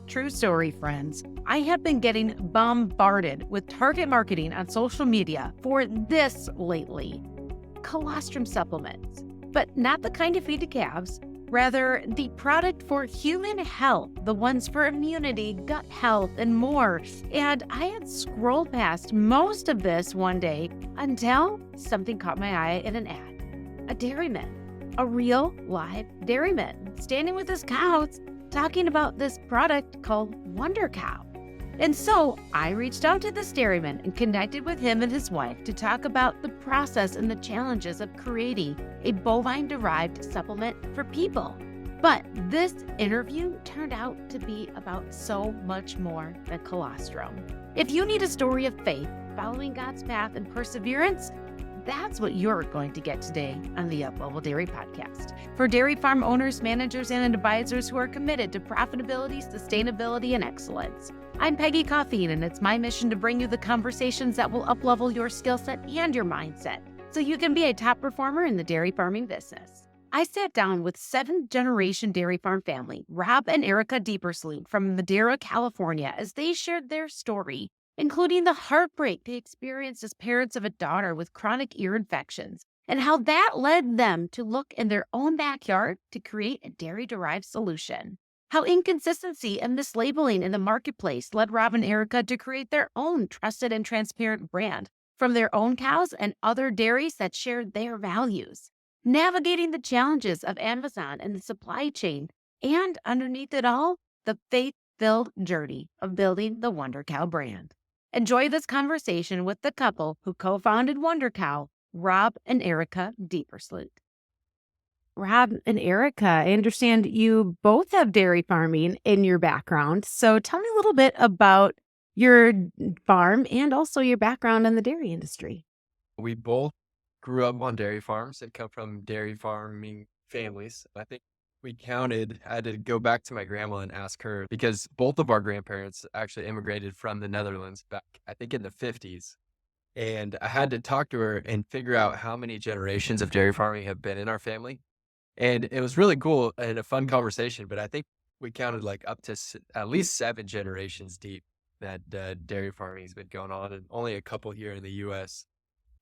True story, friends. I have been getting bombarded with target marketing on social media for this lately. Colostrum supplements, but not the kind you feed to calves. Rather, the product for human health, the ones for immunity, gut health, and more. And I had scrolled past most of this one day until something caught my eye in an ad. A dairyman, a real live dairyman, standing with his cows, talking about this product called WonderCow. And so I reached out to this dairyman and connected with him and his wife to talk about the process and the challenges of creating a bovine-derived supplement for people. But this interview turned out to be about so much more than colostrum. If you need a story of faith, following God's path, and perseverance, that's what you're going to get today on the Uplevel Dairy Podcast. For dairy farm owners, managers, and advisors who are committed to profitability, sustainability, and excellence. I'm Peggy Caffeine, and it's my mission to bring you the conversations that will uplevel your skill set and your mindset so you can be a top performer in the dairy farming business. I sat down with 7th-generation dairy farm family, Rob and Erica Diepersloot from Madera, California, as they shared their story, including the heartbreak they experienced as parents of a daughter with chronic ear infections, and how that led them to look in their own backyard to create a dairy-derived solution. How inconsistency and mislabeling in the marketplace led Rob and Erica to create their own trusted and transparent brand from their own cows and other dairies that shared their values. Navigating the challenges of Amazon and the supply chain, and underneath it all, the faith-filled journey of building the WonderCow brand. Enjoy this conversation with the couple who co-founded WonderCow, Rob and Erica Diepersloot. Rob and Erica, I understand you both have dairy farming in your background. So tell me a little bit about your farm and also your background in the dairy industry. We both grew up on dairy farms and come from dairy farming families. I think we counted, I had to go back to my grandma and ask her because both of our grandparents actually immigrated from the Netherlands back, I think in the 50s. And I had to talk to her and figure out how many generations of dairy farming have been in our family. And it was really cool and a fun conversation, but I think we counted like up to at least 7 generations deep that dairy farming has been going on, and only a couple here in the US.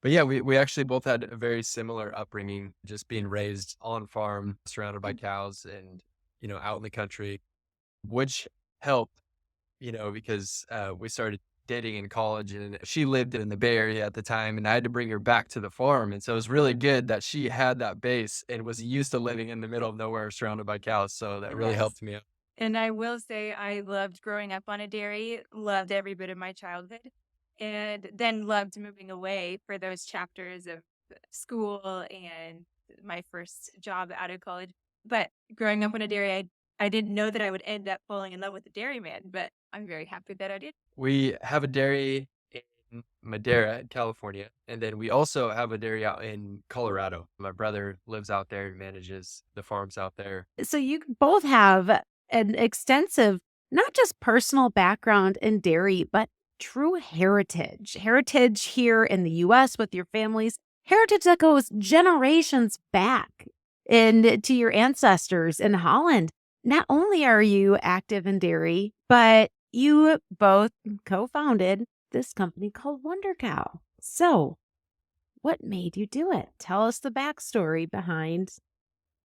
But yeah, we actually both had a very similar upbringing, just being raised on farm, surrounded by cows and, out in the country, which helped, because we started dating in college and she lived in the Bay Area at the time and I had to bring her back to the farm. And so it was really good that she had that base and was used to living in the middle of nowhere surrounded by cows. So that really helped me out. And I will say I loved growing up on a dairy, loved every bit of my childhood, and then loved moving away for those chapters of school and my first job out of college. But growing up on a dairy, I didn't know that I would end up falling in love with a dairyman, but I'm very happy that I did. We have a dairy in Madera, California, and then we also have a dairy out in Colorado. My brother lives out there and manages the farms out there. So you both have an extensive, not just personal background in dairy, but true heritage. Heritage here in the US with your families, heritage that goes generations back to your ancestors in Holland. Not only are you active in dairy, but you both co-founded this company called WonderCow. So what made you do it? Tell us the backstory behind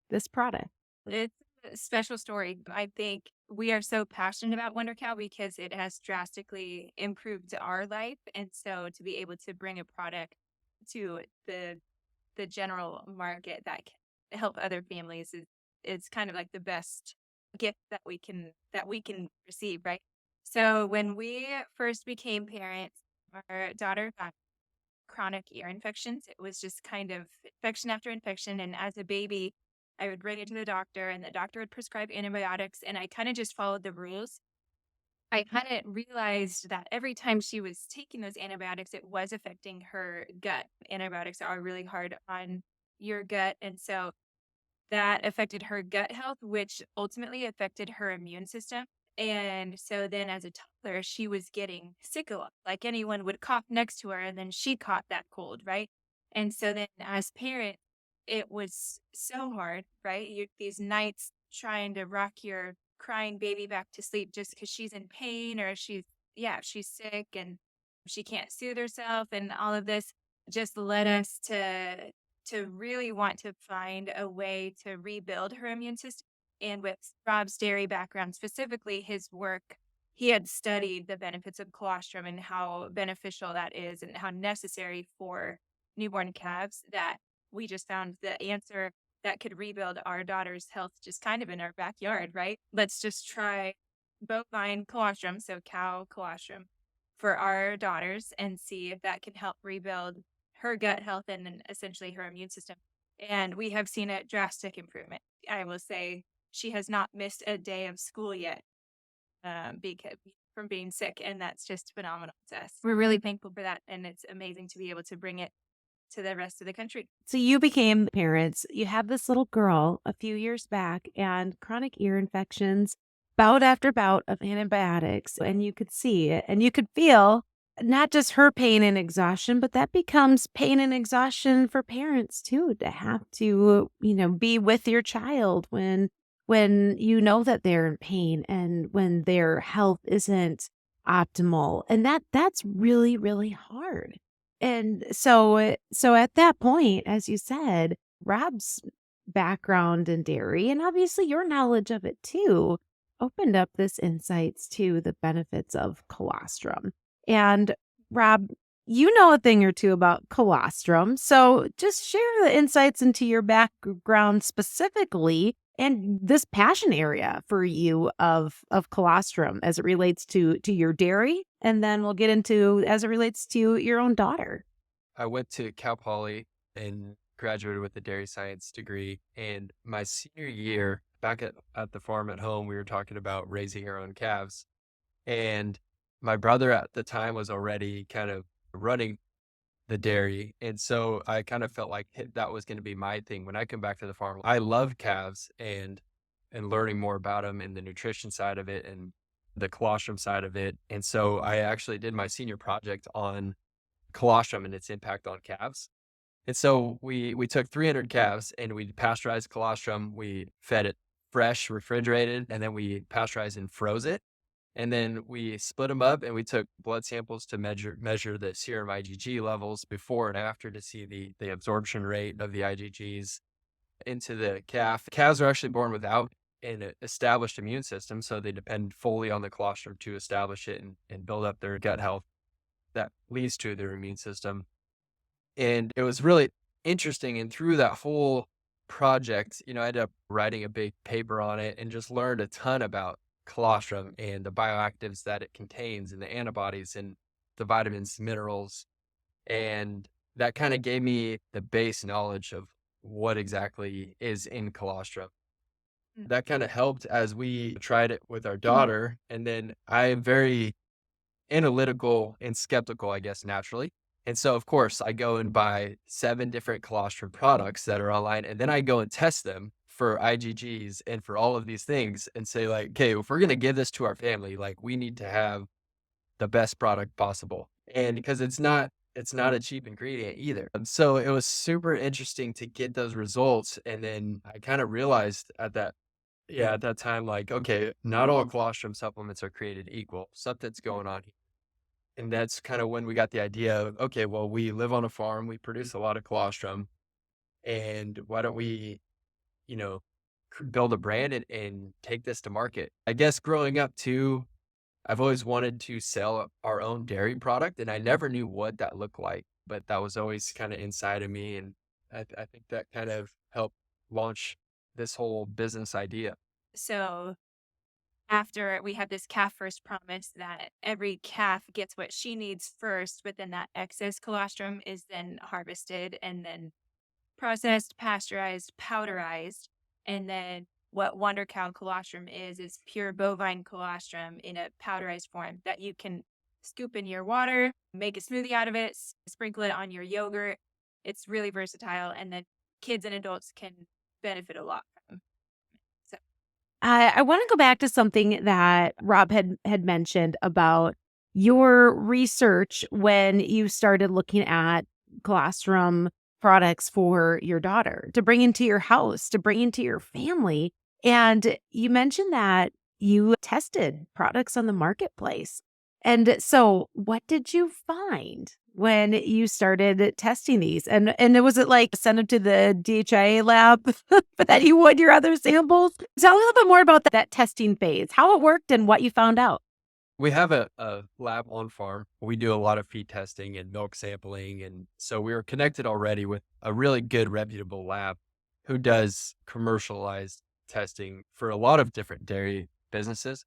this product. It's a special story. I think we are so passionate about WonderCow because it has drastically improved our life. And so to be able to bring a product to the general market that can help other families is kind of like the best gift that we can receive, right? So when we first became parents, our daughter got chronic ear infections. It was just kind of infection after infection. And as a baby, I would bring it to the doctor and the doctor would prescribe antibiotics. And I kind of just followed the rules. I hadn't realized that every time she was taking those antibiotics, it was affecting her gut. Antibiotics are really hard on your gut. And so that affected her gut health, which ultimately affected her immune system. And so then as a toddler, she was getting sick a lot. Like anyone would cough next to her and then she caught that cold, right? And so then as parents, it was so hard, right? These nights trying to rock your crying baby back to sleep just because she's in pain or she's sick and she can't soothe herself and all of this just led us to really want to find a way to rebuild her immune system. And with Rob's dairy background, specifically his work, he had studied the benefits of colostrum and how beneficial that is and how necessary for newborn calves, that we just found the answer that could rebuild our daughter's health just kind of in our backyard, right? Let's just try bovine colostrum, so cow colostrum, for our daughters and see if that can help rebuild her gut health and then essentially her immune system. And we have seen a drastic improvement. I will say she has not missed a day of school yet because from being sick, and that's just phenomenal to us. We're really thankful for that, and it's amazing to be able to bring it to the rest of the country. So you became parents. You have this little girl a few years back and chronic ear infections, bout after bout of antibiotics. And you could see it and you could feel not just her pain and exhaustion, but that becomes pain and exhaustion for parents too, to have to, be with your child when you know that they're in pain and when their health isn't optimal. And that's really, really hard. And so at that point, as you said, Rob's background in dairy and obviously your knowledge of it too opened up this insights to the benefits of colostrum. And Rob, you know a thing or two about colostrum. So just share the insights into your background specifically and this passion area for you of colostrum as it relates to your dairy. And then we'll get into as it relates to your own daughter. I went to Cal Poly and graduated with a dairy science degree. And my senior year, back at the farm at home, we were talking about raising our own calves. And my brother at the time was already kind of running the dairy. And so I kind of felt like that was going to be my thing. When I come back to the farm, I love calves and learning more about them and the nutrition side of it and the colostrum side of it. And so I actually did my senior project on colostrum and its impact on calves. And so we took 300 calves and we pasteurized colostrum. We fed it fresh, refrigerated, and then we pasteurized and froze it. And then we split them up and we took blood samples to measure the serum IgG levels before and after to see the absorption rate of the IgGs into the calf. Calves are actually born without an established immune system, so they depend fully on the colostrum to establish it and build up their gut health that leads to their immune system. And it was really interesting. And through that whole project, I ended up writing a big paper on it and just learned a ton about colostrum and the bioactives that it contains and the antibodies and the vitamins, minerals. And that kind of gave me the base knowledge of what exactly is in colostrum. That kind of helped as we tried it with our daughter. And then I am very analytical and skeptical, I guess, naturally. And so, of course, I go and buy 7 different colostrum products that are online, and then I go and test them for IgGs and for all of these things and say, like, okay, if we're going to give this to our family, like, we need to have the best product possible. And because it's not a cheap ingredient either. And so it was super interesting to get those results. And then I kind of realized at that time, like, okay, not all colostrum supplements are created equal. Something's going on here. And that's kind of when we got the idea of, okay, well, we live on a farm, we produce a lot of colostrum, and why don't we, build a brand and take this to market? I guess growing up too, I've always wanted to sell our own dairy product, and I never knew what that looked like, but that was always kind of inside of me. And I think that kind of helped launch this whole business idea. So after we have this calf first promise that every calf gets what she needs first, but then that excess colostrum is then harvested and then processed, pasteurized, powderized. And then what WonderCow colostrum is pure bovine colostrum in a powderized form that you can scoop in your water, make a smoothie out of it, sprinkle it on your yogurt. It's really versatile, and then kids and adults can benefit a lot from. I want to go back to something that Rob had mentioned about your research when you started looking at colostrum products for your daughter to bring into your house, to bring into your family. And you mentioned that you tested products on the marketplace. And so what did you find when you started testing these? And was it like send them to the DHIA lab, but then you would your other samples? Tell me a little bit more about that testing phase, how it worked and what you found out. We have a lab on farm. We do a lot of feed testing and milk sampling. And so we were connected already with a really good, reputable lab who does commercialized testing for a lot of different dairy businesses.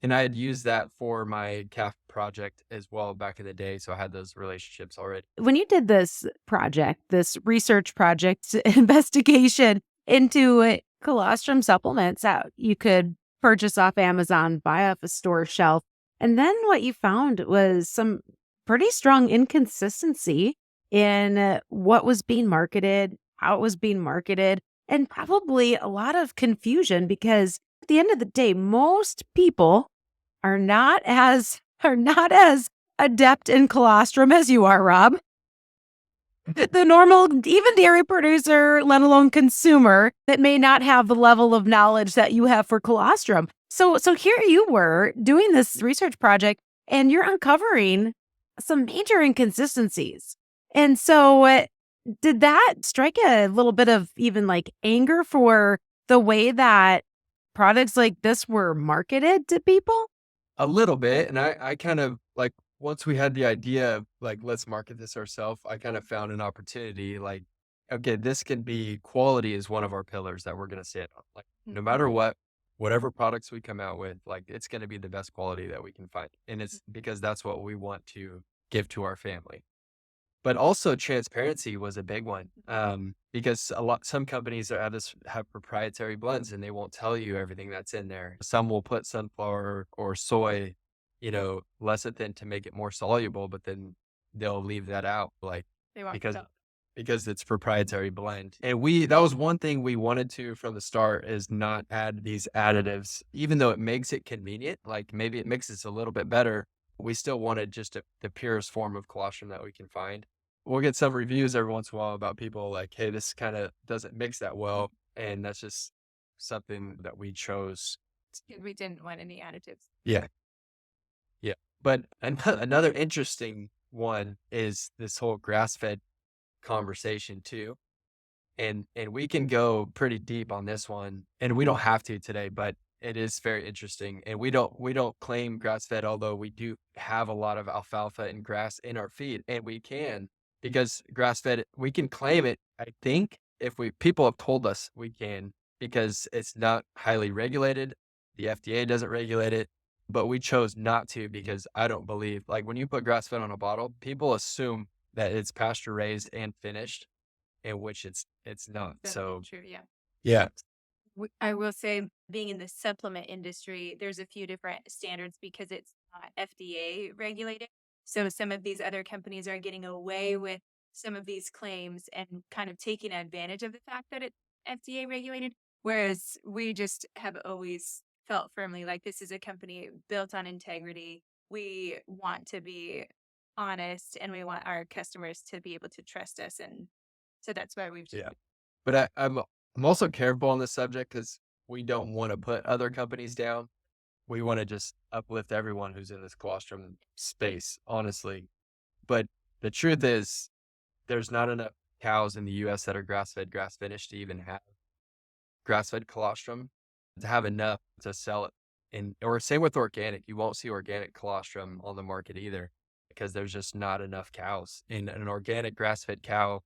And I had used that for my calf project as well back in the day. So I had those relationships already. When you did this project, this research project investigation into colostrum supplements that you could purchase off Amazon, buy off a store shelf, and then what you found was some pretty strong inconsistency in what was being marketed, how it was being marketed, and probably a lot of confusion because at the end of the day, most people are not as adept in colostrum as you are, Rob. The normal, even dairy producer, let alone consumer, that may not have the level of knowledge that you have for colostrum. So here you were doing this research project, and you're uncovering some major inconsistencies. And so, did that strike a little bit of even like anger for the way that products like this were marketed to people? A little bit. And I kind of like, once we had the idea of like, let's market this ourselves, I kind of found an opportunity like, okay, this can be quality is one of our pillars that we're going to stand on. Like, no matter what, whatever products we come out with, like, it's going to be the best quality that we can find. And it's because that's what we want to give to our family. But also transparency was a big one, because some companies that have proprietary blends and they won't tell you everything that's in there. Some will put sunflower or soy, lecithin to make it more soluble, but then they'll leave that out, like They walked because out. because it's proprietary blend. And that was one thing we wanted to from the start is not add these additives, even though it makes it convenient. Like maybe it makes it a little bit better. We still wanted just the purest form of colostrum that we can find. We'll get some reviews every once in a while about people like, hey, this kind of doesn't mix that well. And that's just something that we chose. We didn't want any additives. Yeah. Yeah. But another interesting one is this whole grass-fed conversation too. And we can go pretty deep on this one, and we don't have to today, but it is very interesting. And we don't claim grass fed, although we do have a lot of alfalfa and grass in our feed, and we can because grass fed we can claim it. I think if people have told us we can because it's not highly regulated. The FDA doesn't regulate it, but we chose not to because I don't believe like when you put grass fed on a bottle, people assume that it's pasture raised and finished, in which it's not. That's So true. Yeah. yeah. I will say, being in the supplement industry, there's a few different standards because it's not FDA regulated. So some of these other companies are getting away with some of these claims and kind of taking advantage of the fact that it's FDA regulated. Whereas we just have always felt firmly like this is a company built on integrity. We want to be honest and we want our customers to be able to trust us. And so that's why we've Yeah. But I'm also careful on this subject because we don't want to put other companies down. We want to just uplift everyone who's in this colostrum space, honestly. But the truth is, there's not enough cows in the U.S. that are grass-fed, grass-finished to even have grass-fed colostrum to have enough to sell it. Or same with organic. You won't see organic colostrum on the market either because there's just not enough cows. And an organic grass-fed cow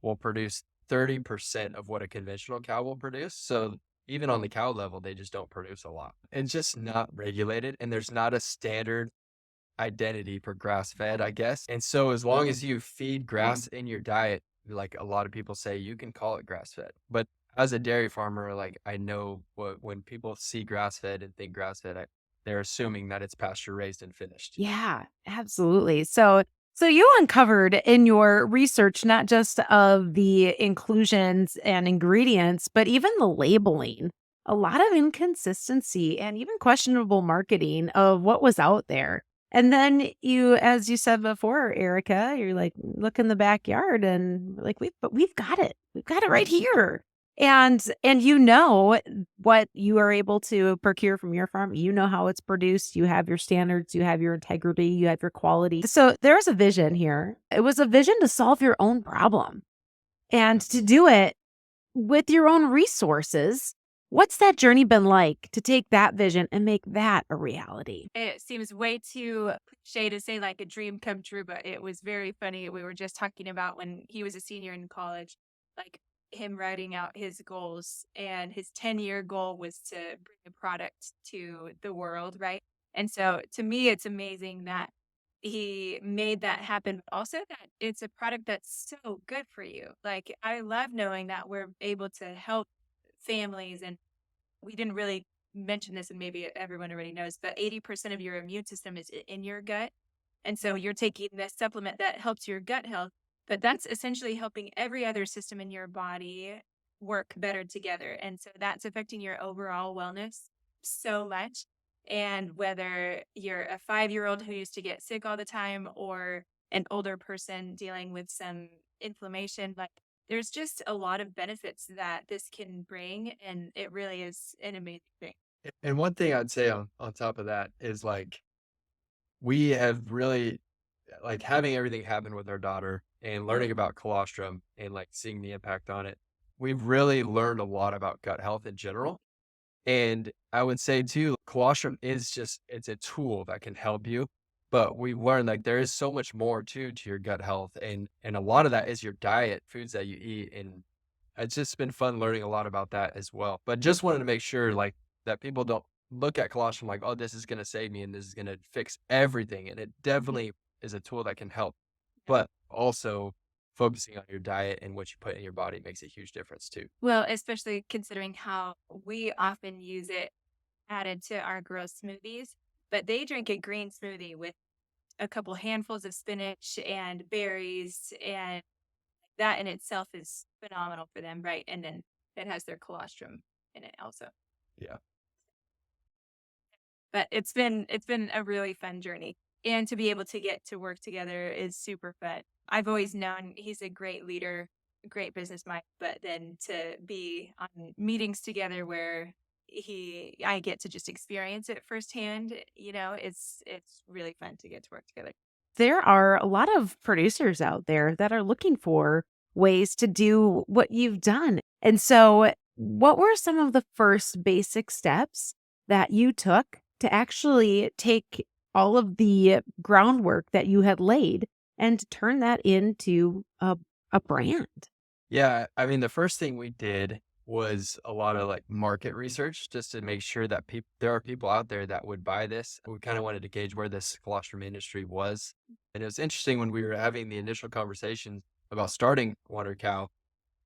will produce 30% of what a conventional cow will produce. So even on the cow level, they just don't produce a lot. It's just not regulated, and there's not a standard identity for grass fed, I guess. And so as long as you feed grass in your diet, like a lot of people say, you can call it grass fed. But as a dairy farmer, like I know when people see grass fed and think grass fed, they're assuming that it's pasture raised and finished. Yeah, absolutely. So you uncovered in your research not just of the inclusions and ingredients, but even the labeling, a lot of inconsistency and even questionable marketing of what was out there. And then you, as you said before, Erica, you're like, look in the backyard and like, we've got it. We've got it right here. And you know what you are able to procure from your farm. You know how it's produced. You have your standards, you have your integrity, you have your quality. So there's a vision here. It was a vision to solve your own problem and to do it with your own resources. What's that journey been like to take that vision and make that a reality? It seems way too cliche to say like a dream come true, but it was very funny. We were just talking about when he was a senior in college, like him writing out his goals, and his 10-year goal was to bring a product to the world, right? And so to me, it's amazing that he made that happen, but also that it's a product that's so good for you. Like, I love knowing that we're able to help families, and we didn't really mention this, and maybe everyone already knows, but 80% of your immune system is in your gut. And so you're taking this supplement that helps your gut health, but that's essentially helping every other system in your body work better together. And so that's affecting your overall wellness so much. And whether you're a 5-year old who used to get sick all the time, or an older person dealing with some inflammation, like, there's just a lot of benefits that this can bring, and it really is an amazing thing. And one thing I'd say on top of that is like we have really like having everything happen with our daughter and learning about colostrum and like seeing the impact on it. We've really learned a lot about gut health in general. And I would say too, colostrum is just it's a tool that can help you. But we've learned like there is so much more too to your gut health. And a lot of that is your diet, foods that you eat. And it's just been fun learning a lot about that as well. But just wanted to make sure like that people don't look at colostrum like, oh, this is gonna save me and this is gonna fix everything. And it definitely is a tool that can help. But also focusing on your diet and what you put in your body makes a huge difference too. Well, especially considering how we often use it added to our girls' smoothies, but they drink a green smoothie with a couple handfuls of spinach and berries, and that in itself is phenomenal for them, right? And then it has their colostrum in it also. Yeah. But it's been a really fun journey. And to be able to get to work together is super fun. I've always known he's a great leader, great business mind, but then to be on meetings together where I get to just experience it firsthand, it's really fun to get to work together. There are a lot of producers out there that are looking for ways to do what you've done. And so, what were some of the first basic steps that you took to actually take all of the groundwork that you had laid and turn that into a brand? Yeah, I mean, the first thing we did was a lot of like market research just to make sure that there are people out there that would buy this. We kind of wanted to gauge where this colostrum industry was. And it was interesting when we were having the initial conversation about starting WonderCow,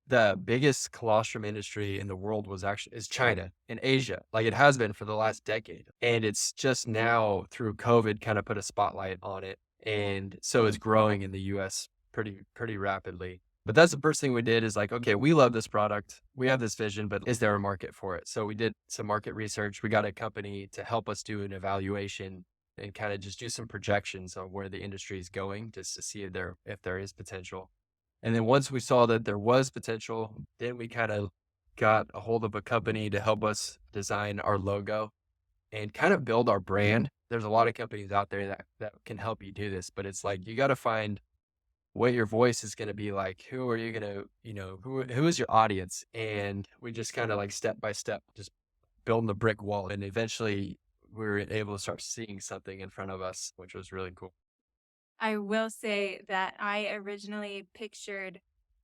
the biggest colostrum industry in the world is China and Asia, like it has been for the last decade. And it's just now through COVID kind of put a spotlight on it. And so it's growing in the US pretty rapidly. But that's the first thing we did is like, okay, we love this product. We have this vision, but is there a market for it? So we did some market research. We got a company to help us do an evaluation and kind of just do some projections on where the industry is going just to see if there is potential. And then once we saw that there was potential, then we kind of got a hold of a company to help us design our logo and kind of build our brand. There's a lot of companies out there that can help you do this, but it's like you got to find what your voice is going to be like. Who are you going to, who is your audience? And we just kind of like step by step, just building the brick wall. And eventually we were able to start seeing something in front of us, which was really cool. I will say that I originally pictured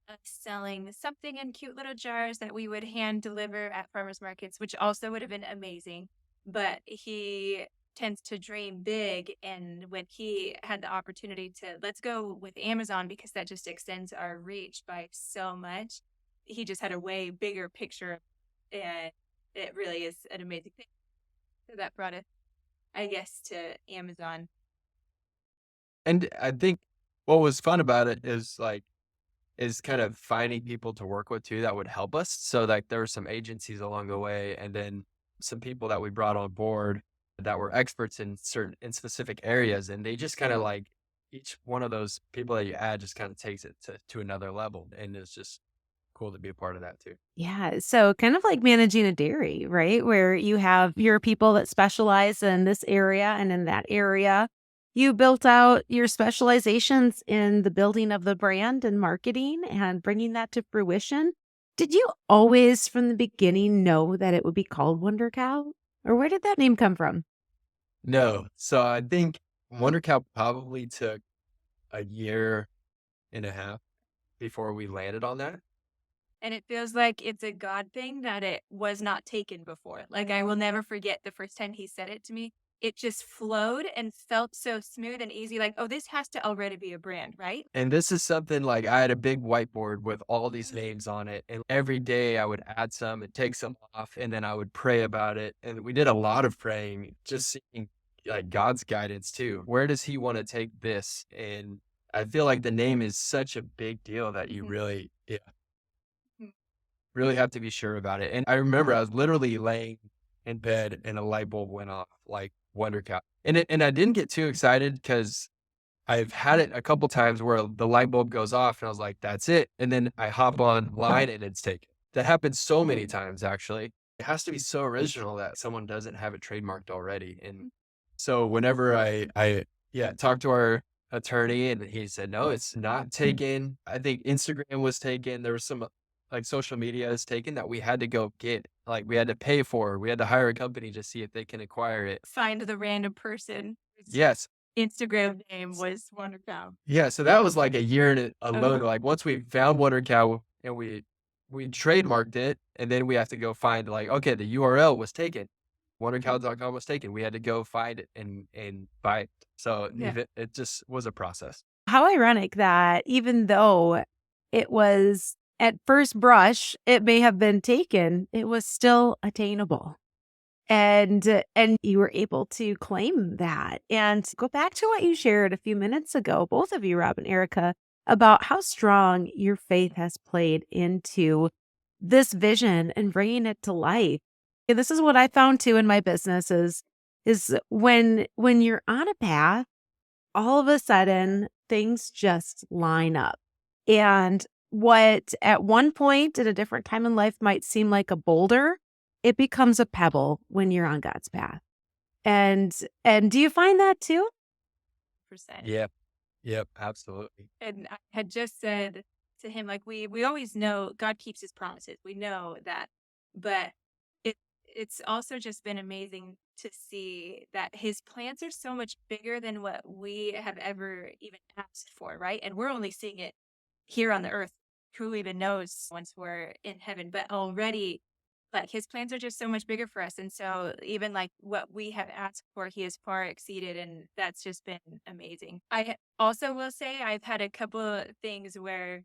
us selling something in cute little jars that we would hand deliver at farmers markets, which also would have been amazing. But he tends to dream big. And when he had the opportunity to, let's go with Amazon because that just extends our reach by so much, he just had a way bigger picture. And it really is an amazing thing. So that brought us, I guess, to Amazon. And I think what was fun about it is kind of finding people to work with too that would help us. So like there were some agencies along the way and then some people that we brought on board that were experts in specific areas. And they just kind of like each one of those people that you add just kind of takes it to another level. And it's just cool to be a part of that too. Yeah. So kind of like managing a dairy, right? Where you have your people that specialize in this area and in that area. You built out your specializations in the building of the brand and marketing and bringing that to fruition. Did you always from the beginning know that it would be called Wonder Cow? Or where did that name come from? No, so I think WonderCow probably took a year and a half before we landed on that. And it feels like it's a God thing that it was not taken before. Like, I will never forget the first time he said it to me. It just flowed and felt so smooth and easy. Like, oh, this has to already be a brand, right? And this is something like I had a big whiteboard with all these names on it. And every day I would add some and take some off. And then I would pray about it. And we did a lot of praying, just seeking like God's guidance too. Where does he want to take this? And I feel like the name is such a big deal that you Mhm. really, yeah, Mhm. really have to be sure about it. And I remember I was literally laying in bed and a light bulb went off like Wonder Cow. And I didn't get too excited because I've had it a couple times where the light bulb goes off and I was like, that's it. And then I hop online and it's taken. That happens so many times, actually. It has to be so original that someone doesn't have it trademarked already. And so whenever I talked to our attorney and he said, no, it's not taken. I think Instagram was taken. There was some like social media is taken that we had to go get, like we had to pay for. We had to hire a company to see if they can acquire it. Find the random person whose Yes. Instagram name was WonderCow. Yeah, so that was like a year and alone. Uh-huh. Like once we found WonderCow and we trademarked it, and then we have to go find like, okay, the URL was taken. WonderCow.com was taken. We had to go find it and buy it. So Yeah. it just was a process. How ironic that even though it was at first brush, it may have been taken, it was still attainable. And you were able to claim that. And go back to what you shared a few minutes ago, both of you, Rob and Erica, about how strong your faith has played into this vision and bringing it to life. And this is what I found too in my business is when you're on a path, all of a sudden things just line up. And what at one point at a different time in life might seem like a boulder, it becomes a pebble when you're on God's path. And do you find that too? Percent. Yep. Yep. Absolutely. And I had just said to him, like, we always know God keeps his promises. We know that. But it's also just been amazing to see that his plans are so much bigger than what we have ever even asked for, right? And we're only seeing it here on the earth. Who even knows once we're in heaven? But already, like, his plans are just so much bigger for us. And so even like what we have asked for, he has far exceeded. And that's just been amazing. Also will say I've had a couple of things where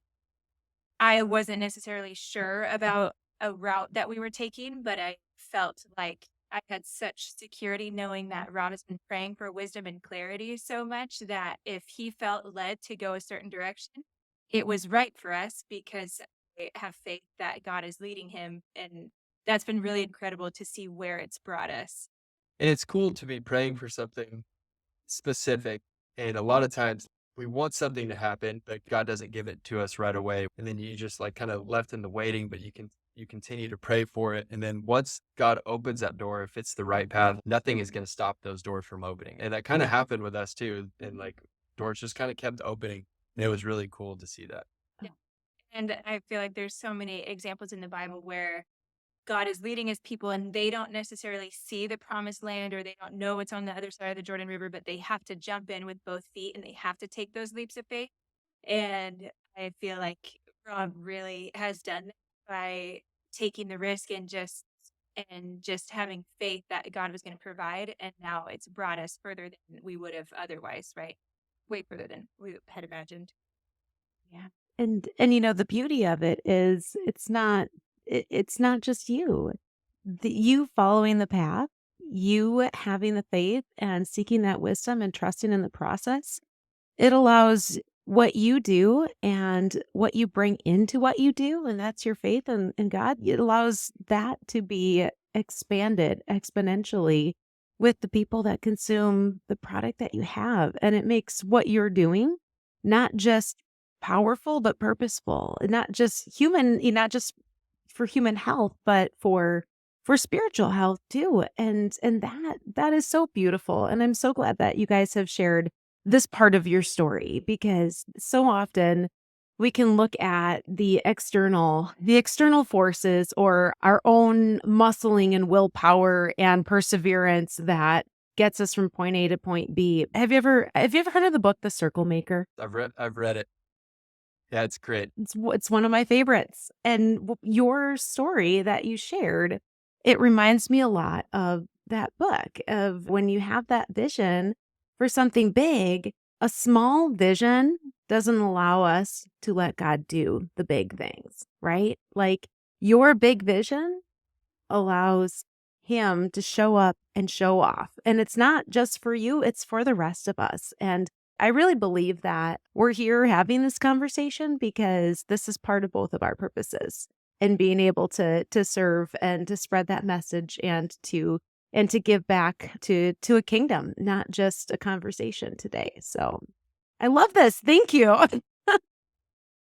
I wasn't necessarily sure about a route that we were taking, but I felt like I had such security knowing that Rod has been praying for wisdom and clarity so much that if he felt led to go a certain direction, it was right for us because I have faith that God is leading him. And that's been really incredible to see where it's brought us. And it's cool to be praying for something specific. And a lot of times we want something to happen, but God doesn't give it to us right away. And then you just like kind of left in the waiting, but you continue to pray for it. And then once God opens that door, if it's the right path, nothing is going to stop those doors from opening. And that kind of happened with us too. And like doors just kind of kept opening. And it was really cool to see that. Yeah. And I feel like there's so many examples in the Bible where God is leading his people and they don't necessarily see the promised land or they don't know what's on the other side of the Jordan River, but they have to jump in with both feet and they have to take those leaps of faith. And I feel like Rob really has done that by taking the risk and just having faith that God was going to provide. And now it's brought us further than we would have otherwise, right? Way further than we had imagined. Yeah. And the beauty of it is it's not just you. You following the path, you having the faith and seeking that wisdom and trusting in the process. It allows what you do and what you bring into what you do, and that's your faith in God. It allows that to be expanded exponentially with the people that consume the product that you have. And it makes what you're doing not just powerful but purposeful, and not just human, not just for human health, but for spiritual health too. And that is so beautiful. And I'm so glad that you guys have shared this part of your story, because so often we can look at the external forces, or our own muscling and willpower and perseverance that gets us from point A to point B. Have you ever heard of the book The Circle Maker? I've read it. Yeah, it's great. It's one of my favorites. And your story that you shared, it reminds me a lot of that book, of when you have that vision for something big, a small vision doesn't allow us to let God do the big things, right? Like, your big vision allows him to show up and show off. And it's not just for you, it's for the rest of us. And I really believe that we're here having this conversation because this is part of both of our purposes, and being able to serve and to spread that message, and to give back to a kingdom, not just a conversation today. So I love this. Thank you.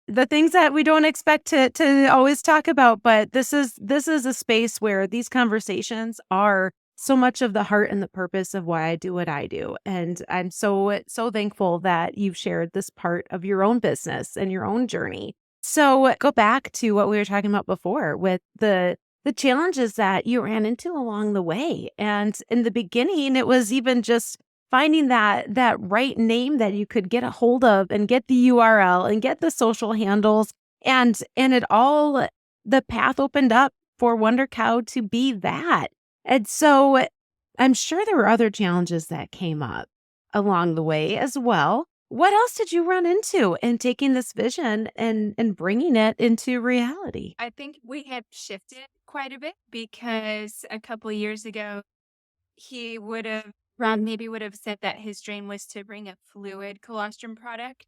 The things that we don't expect to always talk about, but this is a space where these conversations are so much of the heart and the purpose of why I do what I do. And I'm so thankful that you've shared this part of your own business and your own journey. So go back to what we were talking about before with the challenges that you ran into along the way. And in the beginning, it was even just finding that right name that you could get a hold of, and get the URL and get the social handles, and the path opened up for WonderCow to be that. And so I'm sure there were other challenges that came up along the way as well. What else did you run into in taking this vision and bringing it into reality? I think we had shifted quite a bit, because a couple of years ago, Ron maybe would have said that his dream was to bring a fluid colostrum product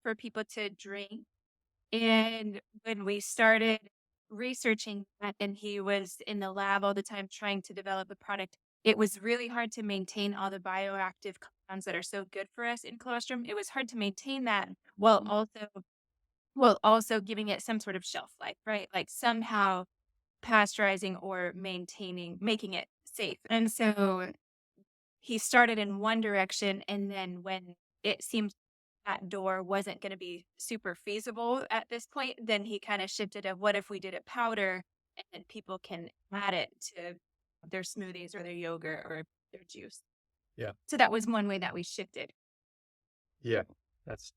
for people to drink. And when we started researching that, and he was in the lab all the time trying to develop a product, it was really hard to maintain all the bioactive compounds that are so good for us in colostrum. It was hard to maintain that while also giving it some sort of shelf life, right? Like somehow pasteurizing or making it safe. And so he started in one direction, and then when it seemed that door wasn't going to be super feasible at this point, then he kind of shifted of, what if we did it powder, and then people can add it to their smoothies or their yogurt or their juice. Yeah. So that was one way that we shifted. Yeah, that's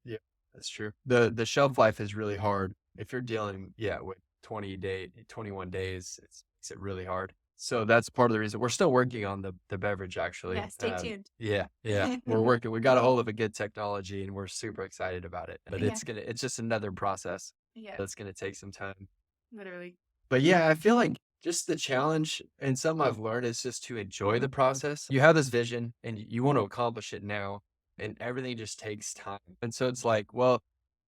true. The shelf life is really hard. If you're dealing, with 21 days, it makes it really hard. So that's part of the reason we're still working on the beverage, actually. Yeah, stay tuned. Yeah. We're working. We got a hold of a good technology, and we're super excited about it. But Yeah. it's just another process Yeah, that's gonna take some time. literally. But yeah, I feel like just the challenge, and something I've learned, is just to enjoy the process. You have this vision and you want to accomplish it now, and everything just takes time. And so it's like, well,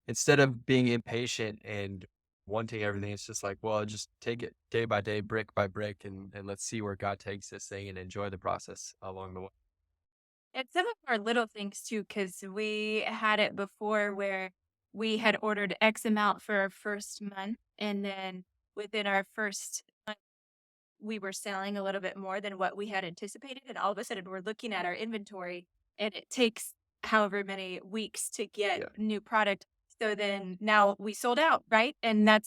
instead of being impatient and wanting everything, it's just like, well, just take it day by day, brick by brick, and let's see where God takes this thing, and enjoy the process along the way. And some of our little things too, because we had it before where we had ordered X amount for our first month, and then within our first month, we were selling a little bit more than what we had anticipated. And all of a sudden, we're looking at our inventory, and it takes however many weeks to get Yeah. new product. So then now we sold out, right? And that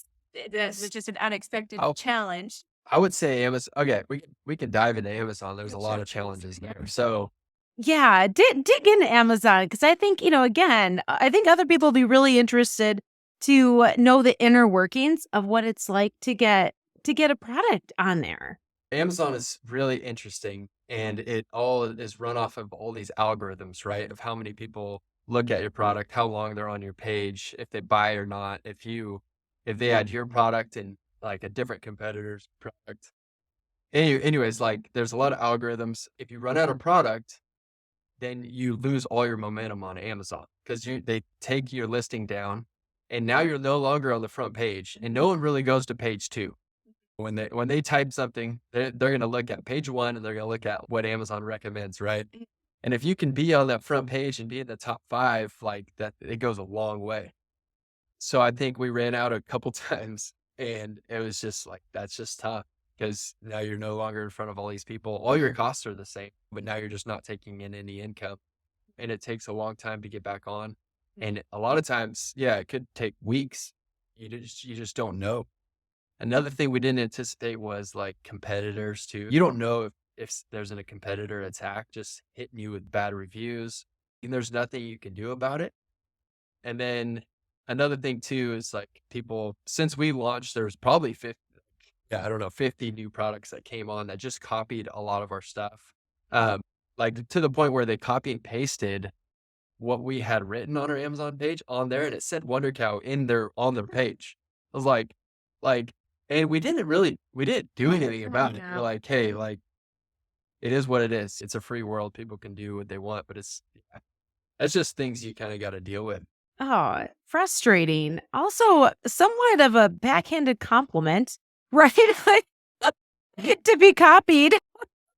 was just an unexpected I'll- challenge. I would say Amazon. Okay, we can dive into Amazon. There's a lot Sure. of challenges there. So Yeah, dig into Amazon, because I think, again, I think other people will be really interested to know the inner workings of what it's like to get a product on there. Amazon is really interesting, and it all is run off of all these algorithms, right? Of how many people look at your product, how long they're on your page, if they buy or not, if they add your product and like a different competitor's product. Anyways, like there's a lot of algorithms. If you run out of product, then you lose all your momentum on Amazon, because they take your listing down, and now you're no longer on the front page, and no one really goes to page 2. When they type something, they're gonna look at page 1, and they're gonna look at what Amazon recommends, right? And if you can be on that front page and be in the top 5, like that, it goes a long way. So I think we ran out a couple times, and it was just like, that's just tough because now you're no longer in front of all these people. All your costs are the same, but now you're just not taking in any income, and it takes a long time to get back on. And a lot of times, yeah, it could take weeks. You just don't know. Another thing we didn't anticipate was like competitors too. You don't know if there's a competitor attack just hitting you with bad reviews, and there's nothing you can do about it. And then another thing too is like people, since we launched, there's probably 50, yeah, I don't know, 50 new products that came on that just copied a lot of our stuff. Um, like to the point where they copy and pasted what we had written on our Amazon page on there, and it said WonderCow on their page. I was like, and we didn't do anything about it. We're like, hey, like, it is what it is. It's a free world. People can do what they want, but it's just things you kind of got to deal with. Oh, frustrating. Also, somewhat of a backhanded compliment, right? Like, to be copied.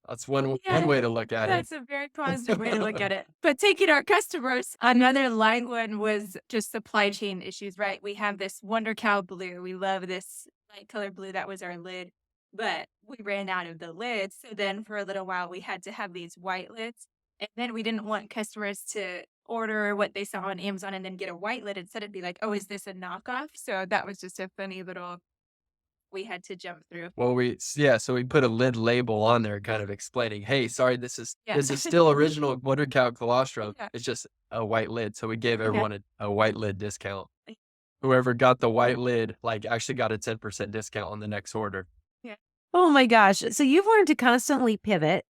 That's one Yeah, way to look at it. that's a very positive way to look at it. But taking our customers, another line one was just supply chain issues, right? We have this WonderCow blue. We love this light color blue. That was our lid, but we ran out of the lids. So then for a little while, we had to have these white lids. And then we didn't want customers to order what they saw on Amazon and then get a white lid. Instead, it'd be like, oh, is this a knockoff? So that was just a funny little we had to jump through. Well, so we put a lid label on there, kind of explaining, hey, sorry, this is Yeah. still original WonderCow colostrum. Yeah. It's just a white lid. So we gave Okay. everyone a white lid discount. Whoever got the white lid, like, actually got a 10% discount on the next order. Oh my gosh. So you've learned to constantly pivot,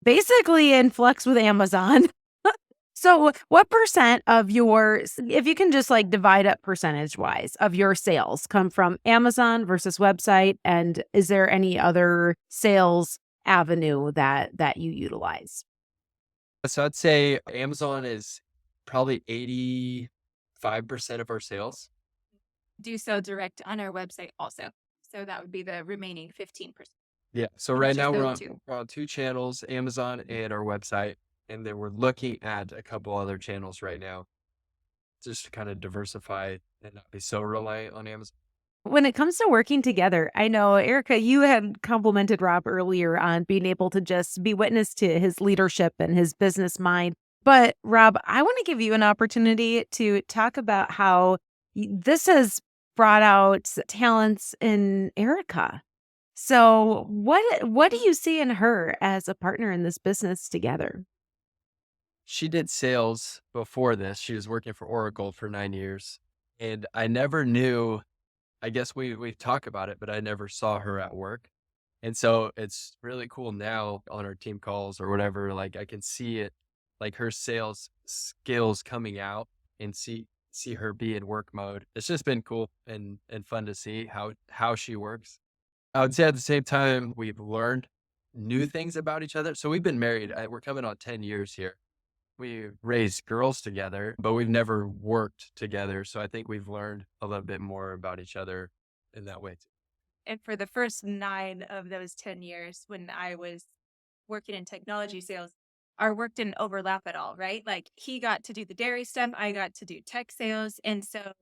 basically in flex with Amazon. So what percent of if you can just like divide up percentage wise of your sales come from Amazon versus website? And is there any other sales avenue that you utilize? So I'd say Amazon is probably 85% of our sales. Do so direct on our website also. So that would be the remaining 15%. Yeah. So And right it's just now we're those two. on two channels, Amazon and our website. And then we're looking at a couple other channels right now, just to kind of diversify and not be so reliant on Amazon. When it comes to working together, I know, Erica, you had complimented Rob earlier on being able to just be witness to his leadership and his business mind. But Rob, I want to give you an opportunity to talk about how this has brought out talents in Erica. So what do you see in her as a partner in this business together? She did sales before this. She was working for Oracle for 9 years. And I never knew, I guess we talk about it, but I never saw her at work. And so it's really cool now on our team calls or whatever, like I can see it, like her sales skills coming out and see her be in work mode. It's just been cool and fun to see how she works. I would say at the same time, we've learned new things about each other. So we've been married. We're coming on 10 years here. We raised girls together, but we've never worked together. So I think we've learned a little bit more about each other in that way too. And for the first 9 of those 10 years when I was working in technology sales, our work didn't overlap at all, right? Like he got to do the dairy stuff, I got to do tech sales. And so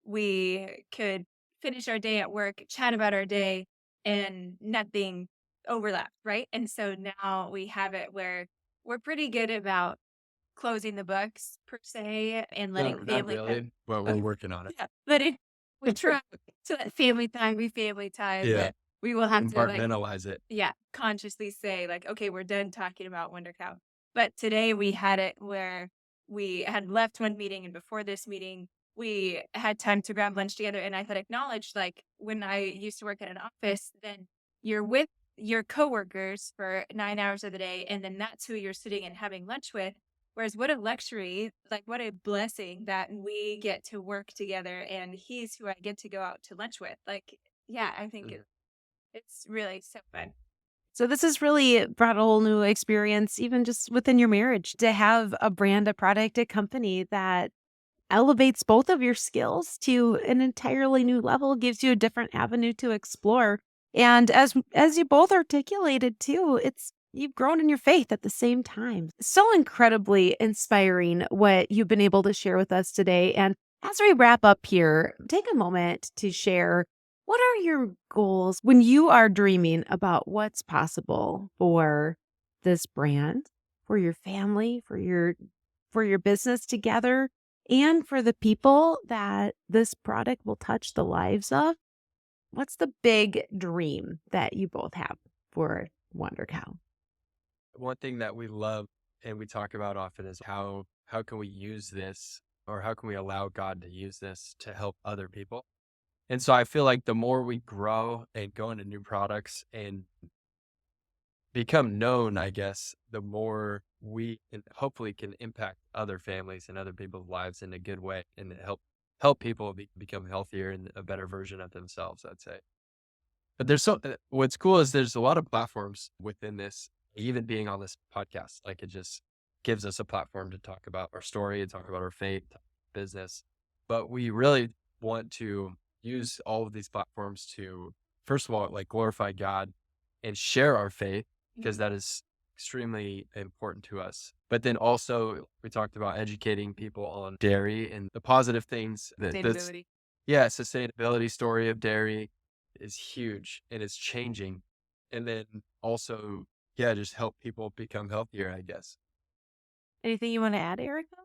we could finish our day at work, chat about our day, and nothing overlapped, right? And so now we have it where we're pretty good about closing the books per se and letting Not family time. really, but we're working on it. Yeah, but we try to let family time be family time. Yeah. But we will have to like Compartmentalize it. consciously say like, okay, we're done talking about WonderCow. But today we had it where we had left one meeting, and before this meeting, we had time to grab lunch together. And I had acknowledged, like, when I used to work at an office, then you're with your coworkers for 9 hours of the day, and then that's who you're sitting and having lunch with. Whereas what a luxury, like what a blessing that we get to work together, and he's who I get to go out to lunch with. Like, yeah, I think it's really so fun. So this has really brought a whole new experience, even just within your marriage, to have a brand, a product, a company that elevates both of your skills to an entirely new level, gives you a different avenue to explore. And as you both articulated too, you've grown in your faith at the same time. So incredibly inspiring what you've been able to share with us today. And As we wrap up here, take a moment to share what are your goals when you are dreaming about what's possible for this brand, for your family, for your business together, and for the people that this product will touch the lives of? What's the big dream that you both have for WonderCow? One thing that we love and we talk about often is how can we use this, or how can we allow God to use this to help other people? And so I feel like the more we grow and go into new products and become known, I guess, the more we hopefully can impact other families and other people's lives in a good way, and help people become healthier and a better version of themselves, I'd say. But what's cool is there's a lot of platforms within this, even being on this podcast. Like, it just gives us a platform to talk about our story and talk about our faith, business. But we really want to use all of these platforms to, first of all, like, glorify God and share our faith, because that is extremely important to us. But then also, we talked about educating people on dairy and the positive things Sustainability. sustainability story of dairy is huge and it's changing. And then also, just help people become healthier, I guess. Anything you want to add, Erica?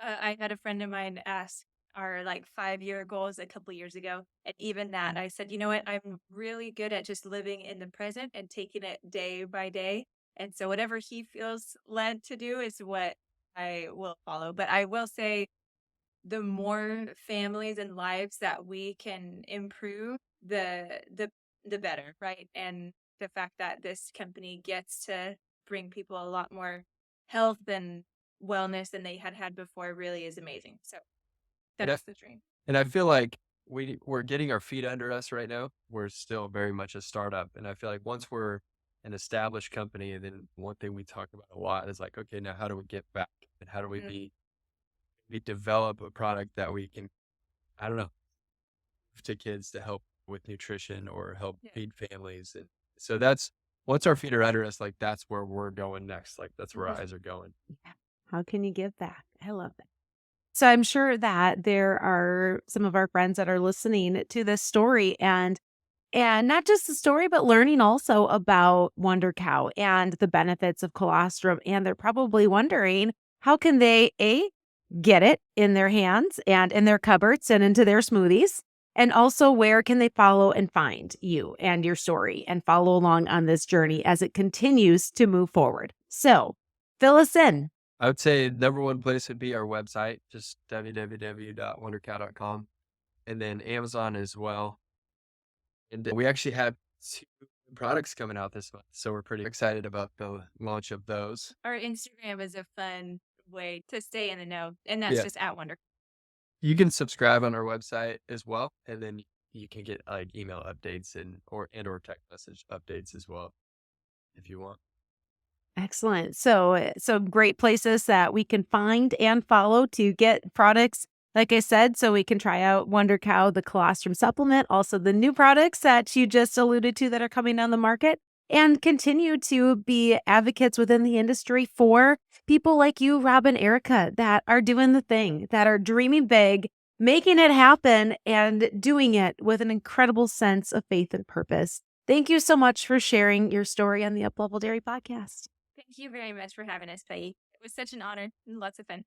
I had a friend of mine ask our 5-year goals a couple years ago. And even that, I said, you know what? I'm really good at just living in the present and taking it day by day. And so whatever he feels led to do is what I will follow. But I will say, the more families and lives that we can improve, the better, right? And the fact that this company gets to bring people a lot more health and wellness than they had before really is amazing. So that's the dream. And I feel like we're getting our feet under us right now. We're still very much a startup. And I feel like once we're an established company, then one thing we talk about a lot is like, okay, now how do we get back? And how do we develop a product that we can, I don't know, to kids to help with nutrition or help feed families. And so once our feet are under us, like, that's where we're going next. Like, that's where our eyes are going. Yeah. How can you give back? I love that. So I'm sure that there are some of our friends that are listening to this story, and not just the story, but learning also about WonderCow and the benefits of colostrum. And they're probably wondering, how can they get it in their hands and in their cupboards and into their smoothies? And also, where can they follow and find you and your story and follow along on this journey as it continues to move forward? So fill us in. I would say number one place would be our website, just www.wondercow.com, and then Amazon as well. And we actually have 2 products coming out this month, so we're pretty excited about the launch of those. Our Instagram is a fun way to stay in the know, and that's just at WonderCow. You can subscribe on our website as well, and then you can get email updates or text message updates as well, if you want. Excellent. So great places that we can find and follow to get products, like I said, so we can try out WonderCow, the colostrum supplement, also the new products that you just alluded to that are coming on the market, and continue to be advocates within the industry for people like you, Rob and Erica, that are doing the thing, that are dreaming big, making it happen, and doing it with an incredible sense of faith and purpose. Thank you so much for sharing your story on the Uplevel Dairy podcast. Thank you very much for having us, Peggy. It was such an honor and lots of fun.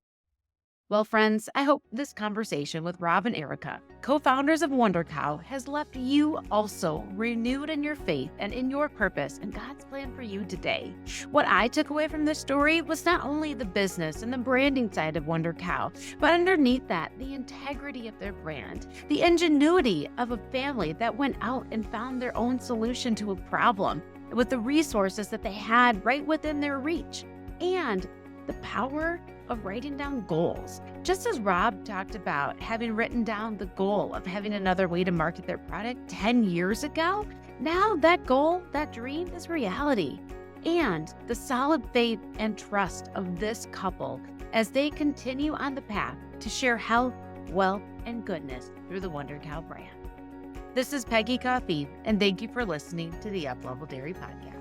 Well, friends, I hope this conversation with Rob and Erica, co-founders of WonderCow, has left you also renewed in your faith and in your purpose and God's plan for you today. What I took away from this story was not only the business and the branding side of WonderCow, but underneath that, the integrity of their brand, the ingenuity of a family that went out and found their own solution to a problem with the resources that they had right within their reach, and the power of writing down goals. Just as Rob talked about having written down the goal of having another way to market their product 10 years ago, now that goal, that dream is reality. And the solid faith and trust of this couple as they continue on the path to share health, wealth, and goodness through the WonderCow brand. This is Peggy Coffee, and thank you for listening to the Uplevel Dairy Podcast.